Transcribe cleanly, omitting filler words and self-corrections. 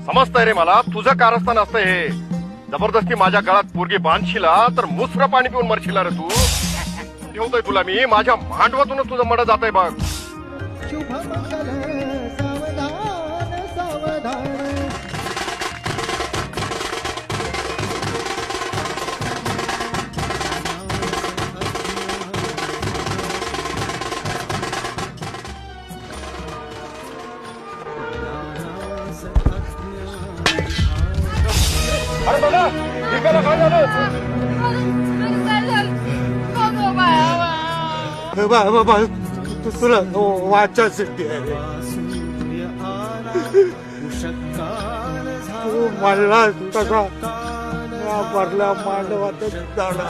समजतंय रे मला, तुझं कारस्थान असतं हे. जबरदस्ती माझ्या गळात पोरगी बांधशिला तर मुसरा पाणी पिऊन मरशिला रे तू. ठेवतोय तुला मी, माझ्या मांडवातूनच तुझं मड जातंय बघ. शुभ मंगल सावधान सावधान. अरे दादा, ठिकाणा काय झालं? बाबा तुला वाचायसाठी आहे. तू मला तसा भरला मांडवात झाला.